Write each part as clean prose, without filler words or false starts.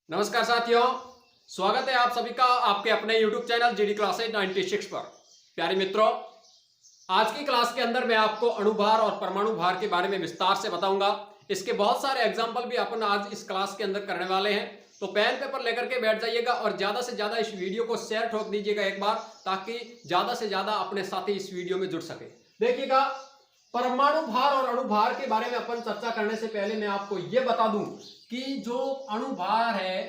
नमस्कार साथियों, स्वागत है आप सभी का आपके अपने YouTube चैनल जीडी क्लासेज 96 पर। प्यारे मित्रों, आज की क्लास के अंदर मैं आपको अणुभार और परमाणु भार के बारे में विस्तार से बताऊंगा। इसके बहुत सारे एग्जाम्पल भी अपन आज इस क्लास के अंदर करने वाले हैं, तो पेन पेपर लेकर के बैठ जाइएगा और ज्यादा से ज्यादा इस वीडियो को शेयर ठोक दीजिएगा एक बार, ताकि ज्यादा से ज्यादा अपने साथी इस वीडियो में जुड़ सके। देखिएगा, परमाणु भार और अणुभार के बारे में अपन चर्चा करने से पहले मैं आपको यह बता दूं कि जो अणुभार है,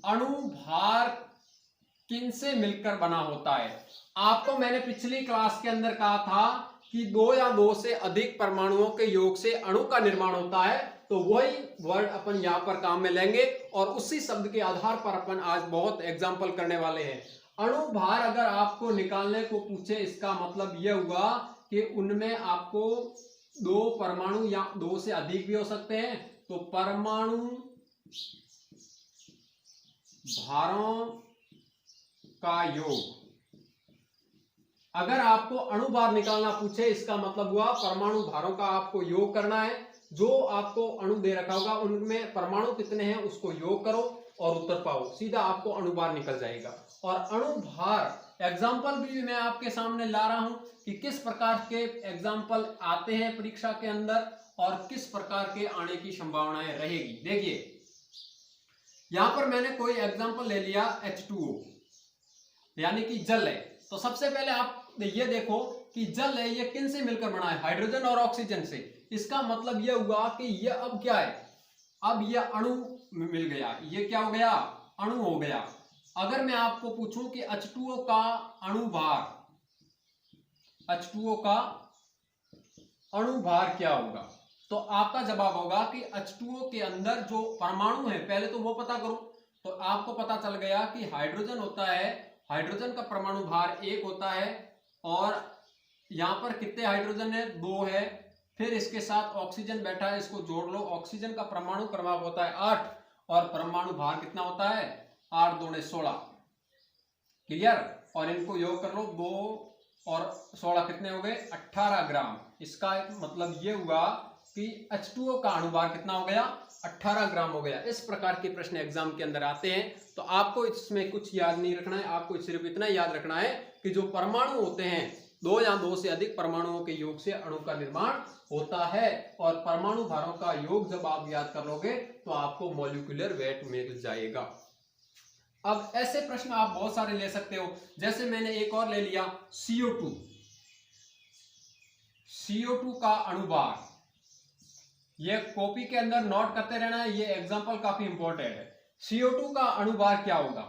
अणुभार किनसे मिलकर बना होता है। आपको मैंने पिछली क्लास के अंदर कहा था कि दो या दो से अधिक परमाणुओं के योग से अणु का निर्माण होता है, तो वही वर्ड अपन यहां पर काम में लेंगे और उसी शब्द के आधार पर अपन आज बहुत एग्जाम्पल करने वाले हैं। अणुभार अगर आपको निकालने को पूछे, इसका मतलब यह हुआ कि उनमें आपको दो परमाणु या दो से अधिक भी हो सकते हैं, तो परमाणु भारों का योग। अगर आपको अणुभार निकालना पूछे, इसका मतलब हुआ परमाणु भारों का आपको योग करना है। जो आपको अणु दे रखा होगा उनमें परमाणु कितने हैं उसको योग करो और उत्तर पाओ, सीधा आपको अणुभार निकल जाएगा। और अणुभार एग्जाम्पल भी मैं आपके सामने ला रहा हूं कि किस प्रकार के एग्जाम्पल आते हैं परीक्षा के अंदर और किस प्रकार के आने की संभावनाएं रहेगी। देखिए, यहां पर मैंने कोई एग्जाम्पल ले लिया H2O, यानी कि जल है। तो सबसे पहले आप ये देखो कि जल है, ये किन से मिलकर बना है? हाइड्रोजन और ऑक्सीजन से। इसका मतलब यह हुआ कि ये अब क्या है, अब ये अणु मिल गया। ये क्या हो गया? अणु हो गया। अगर मैं आपको पूछूं कि H2O का अणुभार, H2O का अणुभार क्या होगा, तो आपका जवाब होगा कि H2O के अंदर जो परमाणु है, पहले तो वो पता करो। तो आपको पता चल गया कि हाइड्रोजन होता है, हाइड्रोजन का परमाणु भार 1 होता है, और यहां पर कितने हाइड्रोजन है? 2 है। फिर इसके साथ ऑक्सीजन बैठा है, इसको जोड़ लो। ऑक्सीजन का परमाणु क्रमांक होता है 8 और परमाणु भार कितना होता है? 8 दूने 16। क्लियर? और इनको योग कर लो, 2 और 16 कितने हो गए? 18 ग्राम। इसका मतलब ये हुआ कि H2O का अणुभार कितना हो गया? 18 ग्राम हो गया। इस प्रकार के प्रश्न एग्जाम के अंदर आते हैं, तो आपको इसमें कुछ याद नहीं रखना है, आपको सिर्फ इतना याद रखना है कि जो परमाणु होते हैं, दो या दो से अधिक परमाणुओं के योग से अणु का निर्माण होता है। और परमाणु भारों का योग जब आप याद कर लोगे तो आपको मॉलिक्यूलर वेट मिल जाएगा। अब ऐसे प्रश्न आप बहुत सारे ले सकते हो, जैसे मैंने एक और ले लिया CO2। CO2 का अणुभार, ये कॉपी के अंदर नोट करते रहना है, ये एग्जांपल काफी इंपॉर्टेंट है। CO2 का अणुभार क्या होगा,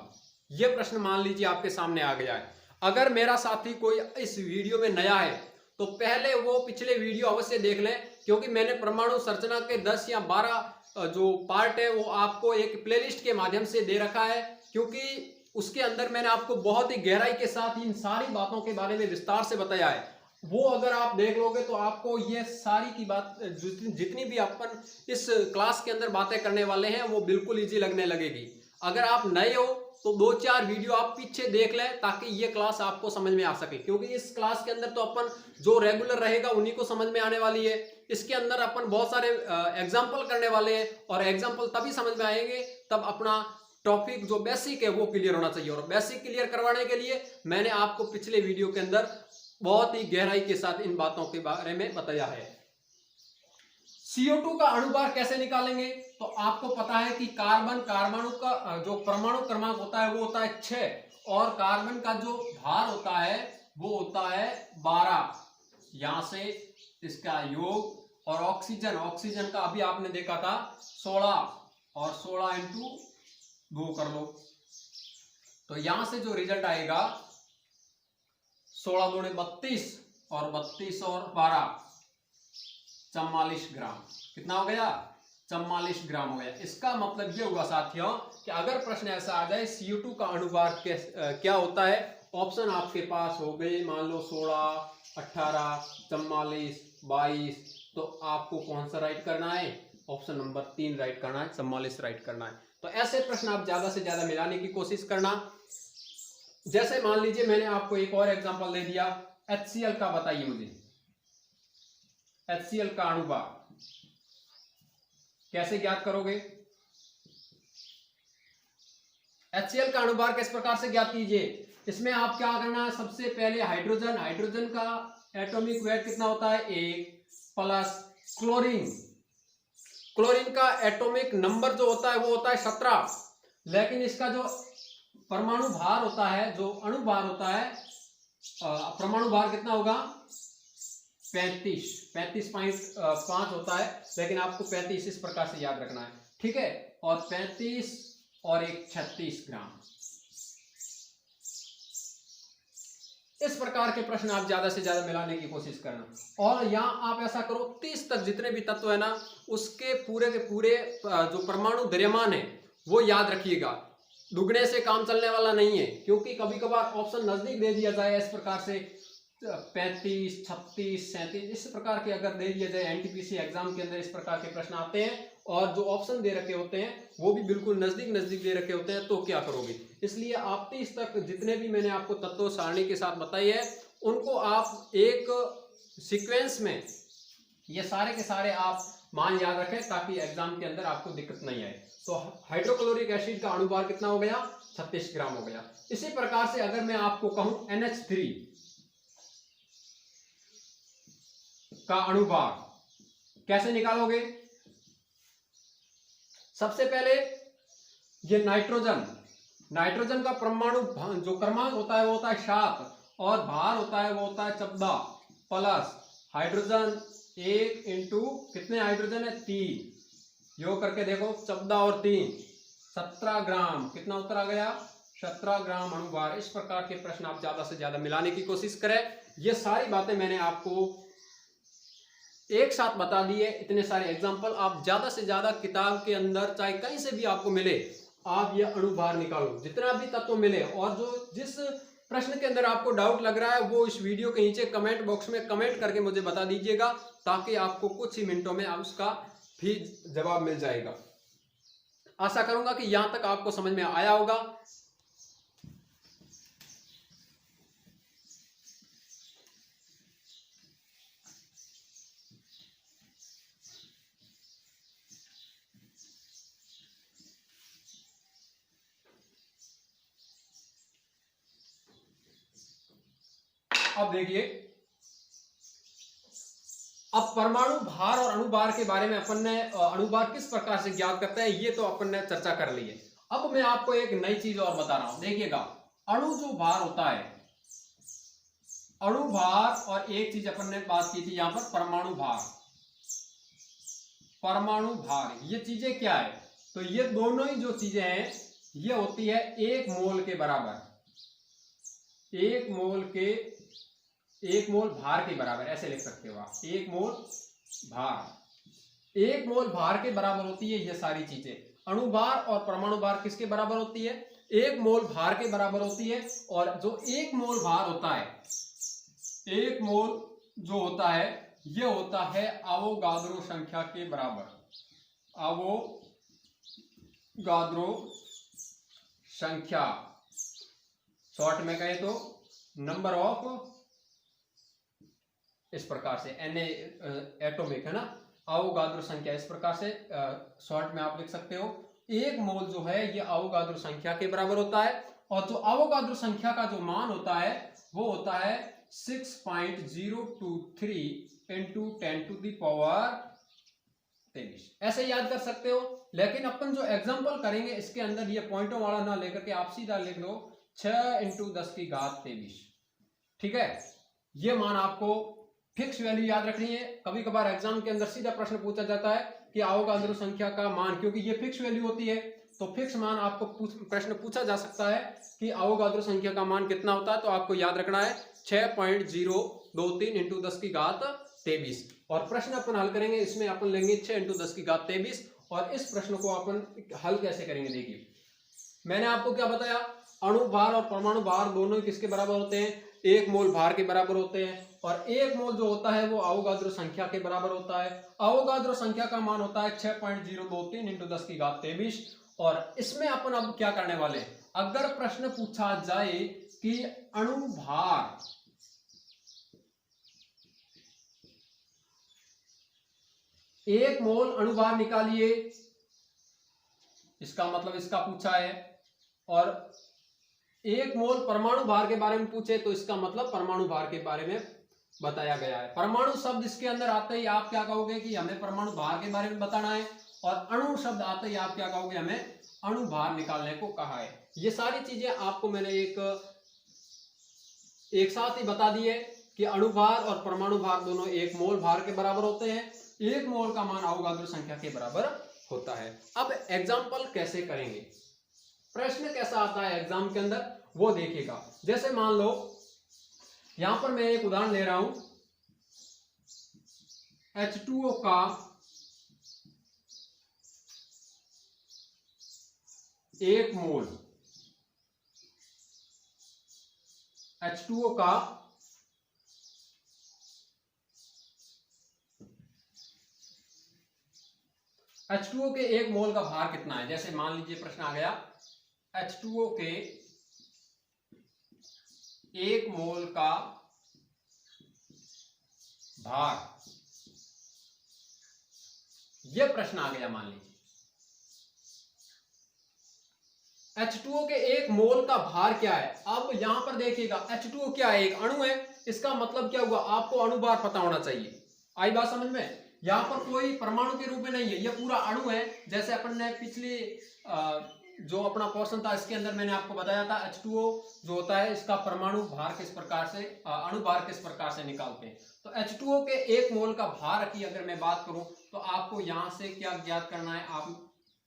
ये प्रश्न मान लीजिए आपके सामने आ गया है। अगर मेरा साथी कोई इस वीडियो में नया है तो पहले वो पिछले वीडियो अवश्य देख लें, क्योंकि मैंने परमाणु संरचना के 10 या 12 जो पार्ट है वो आपको एक प्लेलिस्ट के माध्यम से दे रखा है, क्योंकि उसके अंदर मैंने आपको बहुत ही गहराई के साथ इन सारी बातों के बारे में विस्तार से बताया है। वो अगर आप देख लोगे तो आपको ये सारी की बात, जितनी भी अपन इस क्लास के अंदर बातें करने वाले हैं, वो बिल्कुल इजी लगने लगेगी। अगर आप नए हो तो 2-4 वीडियो आप पीछे देख लें, ताकि ये क्लास आपको समझ में आ सके, क्योंकि इस क्लास के अंदर तो अपन जो रेगुलर रहेगा उन्हीं को समझ में आने वाली है। इसके अंदर अपन बहुत सारे एग्जाम्पल करने वाले हैं, और एग्जाम्पल तभी समझ में आएंगे तब अपना टॉपिक जो बेसिक है वो क्लियर होना चाहिए। और बेसिक क्लियर करवाने के लिए मैंने आपको पिछले वीडियो के अंदर बहुत ही गहराई के साथ इन बातों के बारे में बताया है। CO2 का अणुभार कैसे निकालेंगे, तो आपको पता है कि कार्बन परमाणु का जो परमाणु क्रमांक होता है वो होता है 6, और कार्बन का जो भार होता है वो होता है 12। यहां से इसका योग, और ऑक्सीजन का अभी आपने देखा था 16, और 16 इंटू 2 कर लो, तो यहां से जो रिजल्ट आएगा 16 दूने 32, और 32 और 12 44 ग्राम। कितना हो गया? 44 ग्राम हो गया। इसका मतलब ये हुआ साथियों कि अगर प्रश्न ऐसा आ जाए CO2 का अणुभार क्या होता है, ऑप्शन आपके पास हो गए, मान लो 16, 18, 44, 22, तो आपको कौन सा राइट करना है? ऑप्शन नंबर 3 राइट करना है, 44 राइट करना है। तो ऐसे प्रश्न आप ज्यादा से ज्यादा मिलाने की कोशिश करना। जैसे मान लीजिए मैंने आपको एक और एग्जांपल दे दिया, HCl का बताइए मुझे, HCl का अणुभार कैसे ज्ञात करोगे? HCl का अणुभार किस प्रकार से ज्ञात कीजिए। इसमें आप क्या करना है, सबसे पहले हाइड्रोजन का एटॉमिक वेट कितना होता है 1 प्लस क्लोरीन का एटॉमिक नंबर जो होता है वो होता है 17, लेकिन इसका जो परमाणु भार होता है, जो अणु भार होता है, परमाणु भार कितना होगा 35.5 होता है, लेकिन आपको 35 इस प्रकार से याद रखना है, ठीक है। और 35 और 1 36 ग्राम। इस प्रकार के प्रश्न आप ज्यादा से ज्यादा मिलाने की कोशिश करना। और यहां आप ऐसा करो 30 तक जितने भी तत्व है ना, उसके पूरे के पूरे जो परमाणु द्रव्यमान है वो याद रखिएगा। दुगने से काम चलने वाला नहीं है, क्योंकि कभी कभार ऑप्शन नजदीक दे दिया जाए इस प्रकार से 35, 36, 37 इस प्रकार के अगर दे दिया जाए, एनटीपीसी एग्जाम के अंदर इस प्रकार के प्रश्न आते हैं और जो ऑप्शन दे रखे होते हैं वो भी बिल्कुल नजदीक दे रखे होते हैं, तो क्या करोगे। इसलिए आप 30 तक जितने भी मैंने आपको तत्व सारणी के साथ बताई है उनको आप एक सीक्वेंस में ये सारे के सारे आप मान याद रखें, ताकि एग्जाम के अंदर आपको दिक्कत नहीं आए। तो हाइड्रोक्लोरिक एसिड का अणुभार कितना हो गया 36 ग्राम हो गया। इसी प्रकार से अगर मैं आपको कहूं NH3 का अणुभार कैसे निकालोगे। सबसे पहले ये नाइट्रोजन का परमाणु जो क्रमांक होता है वो होता है 7 और भार होता है वो होता है 14 प्लस हाइड्रोजन 1 इंटू कितने हाइड्रोजन है 3, योग करके देखो 14 और 3 17 ग्राम। कितना उत्तर आ गया 17 ग्राम अणुभार। इस प्रकार के प्रश्न आप ज्यादा से ज्यादा मिलाने की कोशिश करें। ये सारी बातें मैंने आपको एक साथ बता दी है, इतने सारे एग्जाम्पल आप ज्यादा से ज्यादा किताब के अंदर चाहे कहीं से भी आपको मिले आप ये अणुभार निकालो, जितना भी तत्व मिले। और जो जिस प्रश्न के अंदर आपको डाउट लग रहा है वो इस वीडियो के नीचे कमेंट बॉक्स में कमेंट करके मुझे बता दीजिएगा, ताकि आपको कुछ ही मिनटों में उसका भी जवाब मिल जाएगा। आशा करूंगा कि यहां तक आपको समझ में आया होगा। अब देखिए, अब परमाणु भार और अणुभार के बारे में अपन ने अणुभार किस प्रकार से ज्ञात करते हैं ये तो अपन ने चर्चा कर ली है। अब मैं आपको एक नई चीज और बता रहा हूं, देखिएगा अणु जो भार होता है, अणुभार और एक चीज अपन ने बात की थी यहां पर परमाणु भार, ये चीजें क्या है। तो ये दोनों ही जो चीजें हैं ये होती है 1 मोल के बराबर, 1 मोल भार के बराबर, ऐसे लिख सकते हो आप 1 मोल भार के बराबर होती है ये सारी चीजें। अणुभार और परमाणु भार किसके बराबर होती है 1 मोल भार के बराबर होती है। और जो 1 मोल भार होता है, 1 मोल जो होता है ये होता है अवोगाद्रो संख्या के बराबर, अवोगाद्रो संख्या, शॉर्ट में कहें तो नंबर ऑफ, इस प्रकार से Na एटॉमिक है ना, अवोगाद्रो संख्या, इस प्रकार से शॉर्ट में आप लिख सकते हो। 1 मोल जो है ये अवोगाद्रो संख्या के बराबर होता है। और जो अवोगाद्रो संख्या का जो मान होता है वो होता है 6.023 इंटू 10⁻23, ऐसे याद कर सकते हो। लेकिन अपन जो एग्जाम्पल करेंगे इसके अंदर ये पॉइंटों वाला ना लेकर के आप सीधा लिख लो 6 इंटू 10⁻23, ठीक है। ये मान आपको फिक्स वैल्यू याद रखनी है। कभी कभार एग्जाम के अंदर सीधा प्रश्न पूछा जाता है कि अवोगाद्रो संख्या का मान, क्योंकि ये फिक्स वैल्यू होती है तो फिक्स मान आपको प्रश्न पूछा जा सकता है कि अवोगाद्रो संख्या का मान कितना होता है, तो आपको याद रखना है 6.023 इंटू 10⁻23। और प्रश्न अपन हल करेंगे, इसमें अपन लेंगे 6 इंटू 10⁻23। और इस प्रश्न को अपन हल कैसे करेंगे, देखिए मैंने आपको क्या बताया, अणु भार और परमाणु भार दोनों किसके बराबर होते हैं 1 मोल भार के बराबर होते हैं। और 1 मोल जो होता है वो अवोगाद्रो संख्या के बराबर होता है। अवोगाद्रो संख्या का मान होता है 6.023 इंटू 10⁻23। और इसमें अपन अब क्या करने वाले हैं, अगर प्रश्न पूछा जाए कि अणु भार 1 मोल अणुभार निकालिए, इसका मतलब इसका पूछा है और 1 मोल परमाणु भार के बारे में पूछे तो इसका मतलब परमाणु भार के बारे में बताया गया है। परमाणु शब्द इसके अंदर आते ही आप क्या कहोगे कि हमें परमाणु भार के बारे में बताना है, और अणु शब्द आते ही आप क्या कहोगे, हमें अणु भार निकालने को कहा है। ये सारी चीजें आपको मैंने एक साथ ही बता दी है कि अणु भार और परमाणु भार दोनों 1 मोल भार के बराबर होते हैं। 1 मोल का मान अवोगाद्रो संख्या के बराबर होता है। अब एग्जाम्पल कैसे करेंगे, प्रश्न कैसा आता है एग्जाम के अंदर वो देखिएगा। जैसे मान लो यहां पर मैं एक उदाहरण ले रहा हूं, H2O का 1 मोल, H2O का H2O के 1 मोल का भार कितना है। जैसे मान लीजिए प्रश्न आ गया H2O के 1 मोल का भार, यह प्रश्न आ गया। मान लीजिए H2O के 1 मोल का भार क्या है। अब यहां पर देखिएगा H2O क्या है, एक अणु है। इसका मतलब क्या हुआ, आपको अणु भार पता होना चाहिए। आई बात समझ में। यहां पर कोई परमाणु के रूप में नहीं है, यह पूरा अणु है। जैसे अपन ने पिछली जो अपना पोर्शन था इसके अंदर मैंने आपको बताया था H2O जो होता है इसका परमाणु भार किस प्रकार से, अणु भार किस प्रकार से निकालते हैं। तो H2O के 1 मोल का भार की अगर मैं बात करूं तो आपको यहां से क्या ज्ञात करना है, आप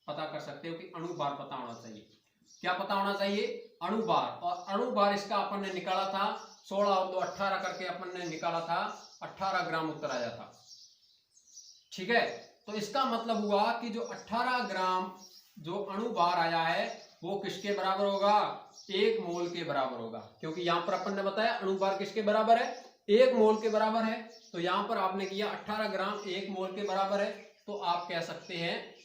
पता कर सकते हो कि अणु भार पता होना चाहिए। क्या पता होना चाहिए, अणु भार। और अणु भार इसका अपन ने निकाला था 16 और 2 18 करके अपन ने निकाला था, 18 ग्राम उत्तर आया था। ठीक है, तो इसका मतलब हुआ कि जो 18 ग्राम जो अणु भार आया है वो किसके बराबर होगा, 1 मोल के बराबर होगा। क्योंकि यहां पर अपन ने बताया अणु भार किसके बराबर है, 1 मोल के बराबर है। तो यहां पर आपने किया 18 ग्राम 1 मोल के बराबर है, तो आप कह सकते हैं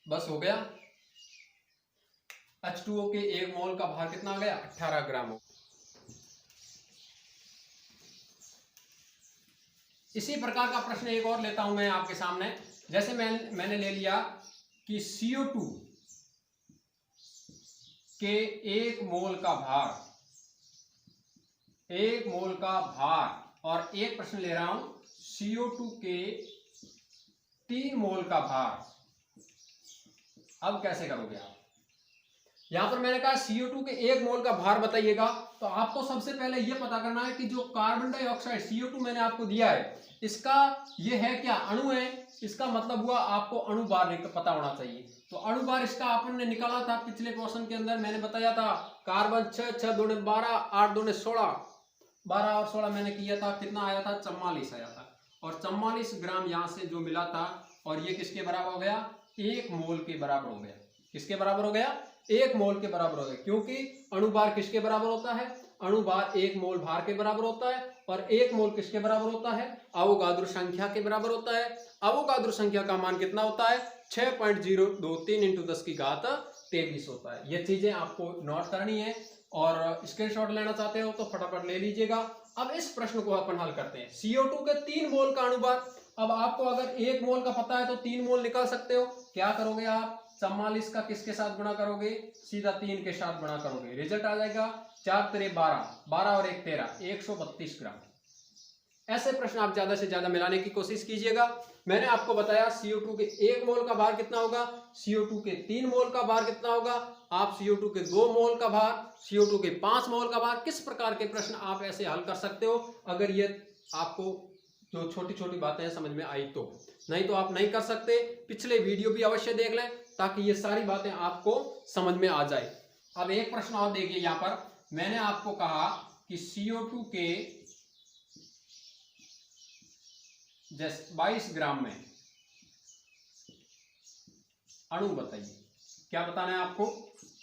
बस हो गया। H2O के 1 मोल का भार कितना आ गया, 18 ग्राम। इसी प्रकार का प्रश्न एक और लेता हूं मैं आपके सामने। जैसे मैंने ले लिया कि CO2 के 1 मोल का भार, 1 मोल का भार, और एक प्रश्न ले रहा हूं CO2 के 3 मोल का भार। अब कैसे करोगे आप, यहां पर मैंने कहा CO2 के 1 मोल का भार बताइएगा। तो आपको सबसे पहले यह पता करना है कि जो कार्बन डाइऑक्साइड CO2 मैंने आपको दिया है इसका ये है क्या, अणु है। इसका मतलब हुआ आपको अणु भार पता होना चाहिए। तो अणु भार इसका अपन ने निकाला था पिछले क्वेश्चन के अंदर, मैंने बताया था कार्बन 6 6 2 12 8 2 16, 12 और 16 मैंने किया था, कितना आया था, 44 आया था। और 44 ग्राम यहां से जो मिला था, और ये किसके बराबर हो गया, 1 मोल के बराबर हो गया। किसके बराबर हो गया, 1 मोल के बराबर हो गया। क्योंकि अणु भार किसके बराबर होता है, अणु भार 1 मोल भार के बराबर होता है। और 1 मोल किसके बराबर होता है, अवोगाद्रो संख्या के बराबर होता है। अवोगाद्रो संख्या का मान कितना होता है, 6.023 × 10⁻23 होता है। ये चीजें आपको नोट करनी है, और स्क्रीनशॉट लेना चाहते हो तो फटाफट ले लीजिएगा। अब इस प्रश्न को अपन हल करते हैं। CO2 के 3 मोल का अणु भार। अब आपको अगर 1 मोल का पता है तो 3 मोल निकाल सकते हो। क्या करोगे आप, 44 का किसके साथ गुणा करोगे, सीधा 3 के साथ गुणा करोगे, रिजल्ट आ जाएगा 4 3 12, 12 और 1 13, 132 ग्राम। ऐसे प्रश्न आप ज्यादा से ज्यादा मिलाने की कोशिश कीजिएगा। मैंने आपको बताया CO2 के 1 मोल का भार कितना होगा, CO2 के 3 मोल का भार कितना होगा, आप CO2 के 2 मोल का भार, CO2 के 5 मोल का भार, किस प्रकार के प्रश्न आप ऐसे हल कर सकते हो। अगर ये आपको जो छोटी छोटी बातें समझ में आई तो, नहीं तो आप नहीं कर सकते। पिछले वीडियो भी अवश्य देख लें ताकि ये सारी बातें आपको समझ में आ जाए। अब एक प्रश्न और देखिए, यहाँ पर मैंने आपको कहा कि CO2 के 22 ग्राम में अणु बताइए। क्या बताना है आपको,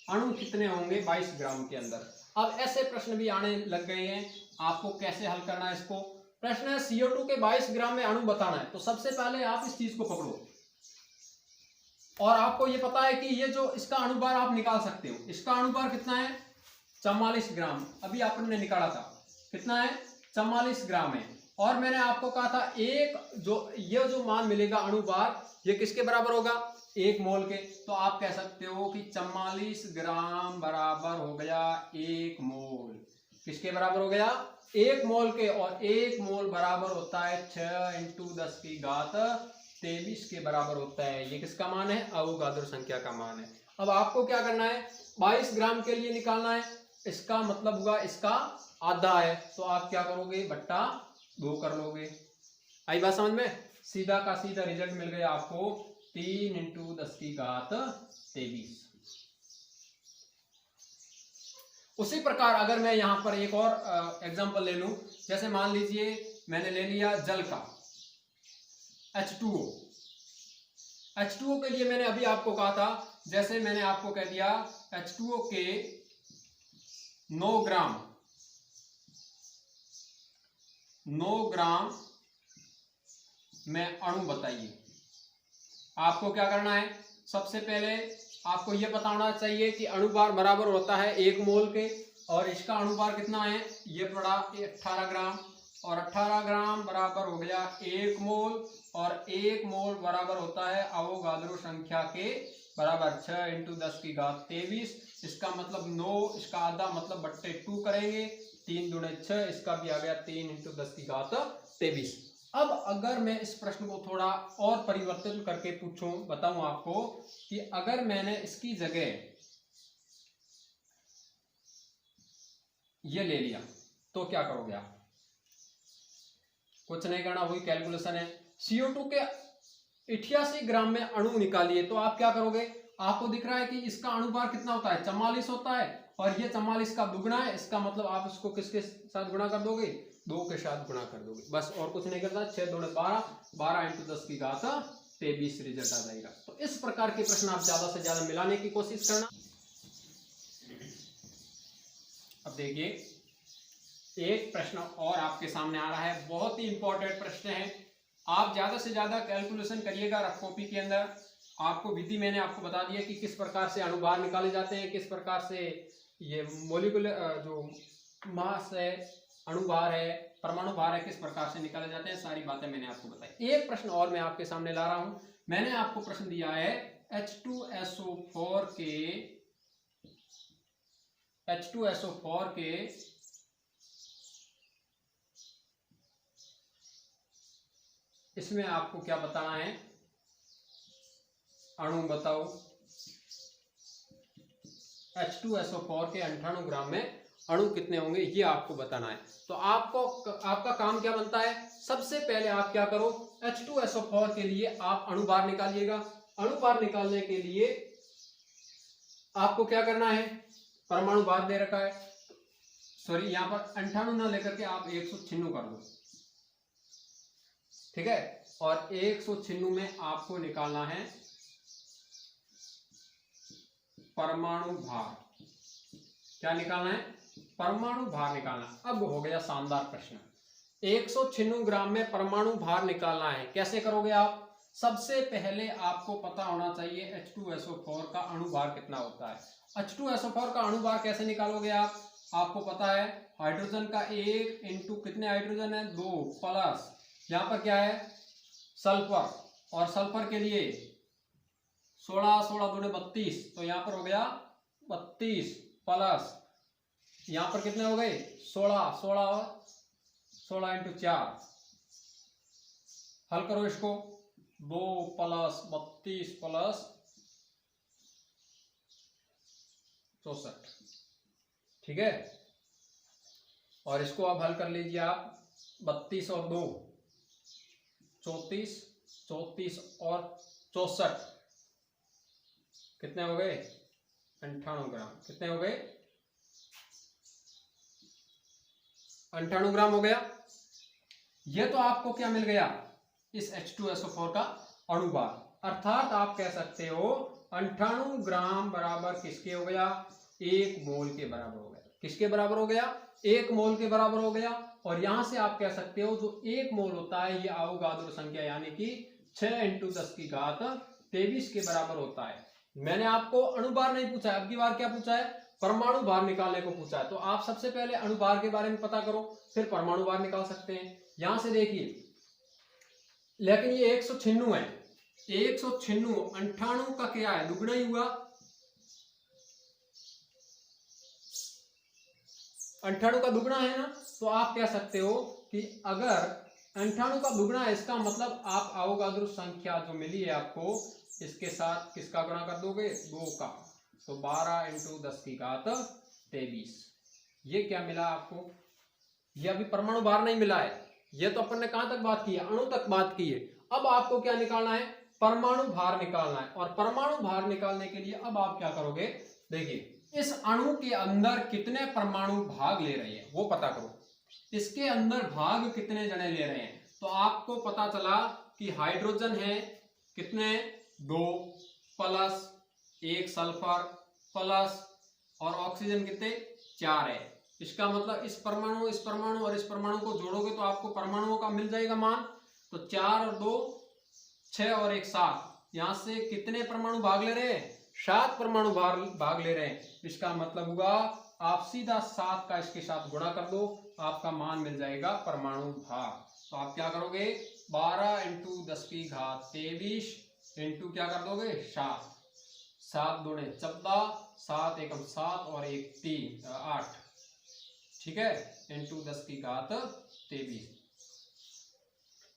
अणु कितने होंगे 22 ग्राम के अंदर। अब ऐसे प्रश्न भी आने लग गए हैं, आपको कैसे हल करना है इसको। प्रश्न है CO2 के 22 ग्राम में अणु बताना है। तो सबसे पहले आप इस चीज को पकड़ो, और आपको ये पता है कि ये जो इसका अणुभार आप निकाल सकते हो। इसका अणुभार कितना है, 44 ग्राम। अभी आपने निकाला था, कितना है, 44 ग्राम है। और मैंने आपको कहा था एक जो ये जो मान मिलेगा अणुभार, ये किसके बराबर होगा, 1 मोल के, तो आप कह सकते हो कि 44 ग्राम बराबर हो गया 1 मोल। किसके बराबर हो गया? 1 मोल के। और 1 मोल बराबर होता है 6 × 10⁻23 के बराबर होता है। ये किसका मान है? अवोगाद्रो संख्या का मान है। अब आपको क्या करना है? 22 ग्राम के लिए निकालना है। इसका मतलब हुआ इसका आधा है, तो आप क्या करोगे? बट्टा 2 कर लोगे। आई बात समझ में? सीधा का सीधा रिजल्ट मिल गया आपको 3 × 10⁻23। उसी प्रकार अगर मैं यहां पर एक और एग्जांपल ले लूं, जैसे मान लीजिए मैंने ले लिया जल का H2O। H2O के लिए मैंने अभी आपको कहा था, जैसे मैंने आपको कह दिया H2O के 9 ग्राम में अणु बताइए। आपको क्या करना है? सबसे पहले आपको यह पता होना चाहिए कि अणुभार बराबर होता है 1 मोल के, और इसका अणुभार कितना है? ये पड़ा 18 ग्राम, और 18 ग्राम बराबर हो गया 1 मोल, और 1 मोल बराबर होता है अवोगाद्रो संख्या के बराबर 6 × 10⁻23। इसका मतलब 9, इसका आधा मतलब बट्टे 2 करेंगे, 3 दूने 6, इसका भी आ गया 3 × 10⁻23। अब अगर मैं इस प्रश्न को थोड़ा और परिवर्तित करके बताऊं आपको कि अगर मैंने इसकी जगह ये ले लिया तो क्या करोगे आप? कुछ नहीं करना, वही कैलकुलेशन है। CO2 के 88 ग्राम में अणु निकालिए, तो आप क्या करोगे? आपको दिख रहा है कि इसका अणुभार कितना होता है? 44 होता है, और ये 44 का दुगुना है। इसका मतलब आप इसको किसके साथ गुणा कर दोगे? 2 के साथ गुणा कर दोगे, बस और कुछ नहीं करना। 6 दूने 12, 12 × 10⁻23 रिजल्ट आ जाएगा। तो इस प्रकार के प्रश्न आप ज्यादा से ज्यादा मिलाने की कोशिश करना। अब देखिए एक प्रश्न और आपके सामने आ रहा है, बहुत ही इंपॉर्टेंट प्रश्न है। आप ज्यादा से ज्यादा कैलकुलेशन करिएगा रफ कॉपी के अंदर। आपको विधि मैंने आपको बता दी है कि किस प्रकार से अणुभार निकाले जाते हैं, किस प्रकार से ये मॉलिक्यूलर जो मास है, अणुभार है, परमाणु भार है, किस प्रकार से निकाले जाते हैं, सारी बातें मैंने आपको बताई। एक प्रश्न और मैं आपके सामने ला रहा हूं। मैंने आपको प्रश्न दिया है H2SO4 के इसमें आपको क्या बताना है? अणु बताओ। H2SO4 के 98 ग्राम में अणु कितने होंगे, ये आपको बताना है। तो आपका काम क्या बनता है? सबसे पहले आप क्या करो? H2SO4 के लिए आप अणुभार निकालिएगा। अणुभार निकालने के लिए आपको क्या करना है? परमाणु भार दे रखा है, सॉरी यहां पर 98 ना लेकर के आप 196 कर दो, ठीक है। और 196 में आपको निकालना है परमाणु भार। क्या निकालना है? परमाणु भार निकालना। अब हो गया शानदार प्रश्न। 196 ग्राम में परमाणु भार निकालना है, कैसे करोगे आप? सबसे पहले आपको पता होना चाहिए H2SO4 का अणुभार कितना होता है। H2SO4 का अणुभार कैसे निकालोगे आप? आपको पता है हाइड्रोजन का 1 इंटू कितने हाइड्रोजन है? 2 प्लस यहाँ पर क्या है? सल्फर, और सल्फर के लिए 16 16 दूने 32, तो यहाँ पर हो गया 32 प्लस यहाँ पर कितने हो गए? 16 16 16 इंटू 4, हल करो इसको। 2 प्लस 32 प्लस 64, ठीक है। और इसको आप हल कर लीजिए आप। 32 और 2 34, 34 और 64 कितने हो गए? 98 ग्राम। कितने हो गए? 98 ग्राम हो गया। ये तो आपको क्या मिल गया? इस H2SO4 का अणुभार। अर्थात आप कह सकते हो 98 ग्राम बराबर किसके हो गया? 1 मोल के बराबर हो गया। किसके बराबर हो गया? 1 मोल के बराबर हो गया। और यहां से आप कह सकते हो जो 1 मोल होता है ये अवोगाद्रो संख्या यानी कि 6 × 10⁻23 के बराबर होता है। मैंने आपको अणुभार नहीं पूछा है, अब की बार क्या पूछा है? परमाणु भार निकालने को पूछा है। तो आप सबसे पहले अणुभार के बारे में पता करो, फिर परमाणु भार निकाल सकते हैं। यहां से देखिए, लेकिन ये 196 है, 196 98 का क्या है, दुगना ही हुआ। 98 का दुगना है ना, तो आप कह सकते हो कि अगर 98 का दुगना है, इसका मतलब आप अवोगाद्रो संख्या जो मिली है आपको, इसके साथ किसका गुणा कर दोगे, 2 का। तो 12 × 10⁻23। ये क्या मिला आपको, ये अभी परमाणु भार नहीं मिला है, ये तो अपन ने कहां तक बात की है, अणु तक बात की है। अब आपको क्या निकालना है, परमाणु भार निकालना है। और परमाणु भार निकालने के लिए अब आप क्या करोगे, देखिए इस अणु के अंदर कितने परमाणु भाग ले रहे हैं वो पता करो, इसके अंदर भाग कितने जने ले रहे हैं। तो आपको पता चला कि हाइड्रोजन है कितने, 2 प्लस 1 सल्फर प्लस, और ऑक्सीजन कितने, 4 है। इसका मतलब इस परमाणु और इस परमाणु को जोड़ोगे तो आपको परमाणुओं का मिल जाएगा मान। तो 4 और 2 6 और 1 7, यहां से कितने परमाणु भाग ले रहे हैं, 7 परमाणु भाग ले रहे हैं। इसका मतलब हुआ आप सीधा 7 का इसके साथ गुणा कर दो, आपका मान मिल जाएगा परमाणु भार। तो आप क्या करोगे, 12 × 10⁻23 इंटू क्या कर दोगे, 7, 7 दूने 14, 7 एकम 7 और 1 3 8, ठीक है, इंटू 10⁻23।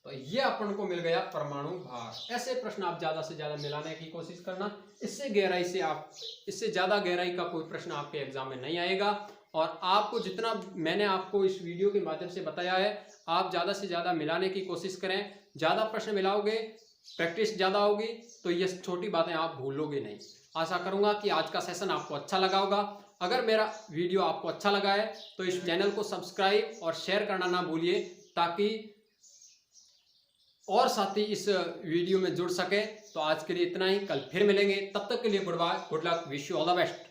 तो ये अपन को मिल गया परमाणु भार। ऐसे प्रश्न आप ज्यादा से ज्यादा मिलाने की कोशिश करना, इससे गहराई से आप, इससे ज्यादा गहराई का कोई प्रश्न आपके एग्जाम में नहीं आएगा। और आपको जितना मैंने आपको इस वीडियो के माध्यम से बताया है, आप ज्यादा से ज्यादा मिलाने की कोशिश करें। ज्यादा प्रश्न मिलाओगे, प्रैक्टिस ज्यादा होगी, तो ये छोटी बातें आप भूलोगे नहीं। आशा करूंगा कि आज का सेशन आपको अच्छा लगा होगा। अगर मेरा वीडियो आपको अच्छा लगा है तो इस चैनल को सब्सक्राइब और शेयर करना ना भूलिए, ताकि और साथी इस वीडियो में जुड़ सके। तो आज के लिए इतना ही, कल फिर मिलेंगे, तब तक के लिए good bye, good luck, wish you all the best.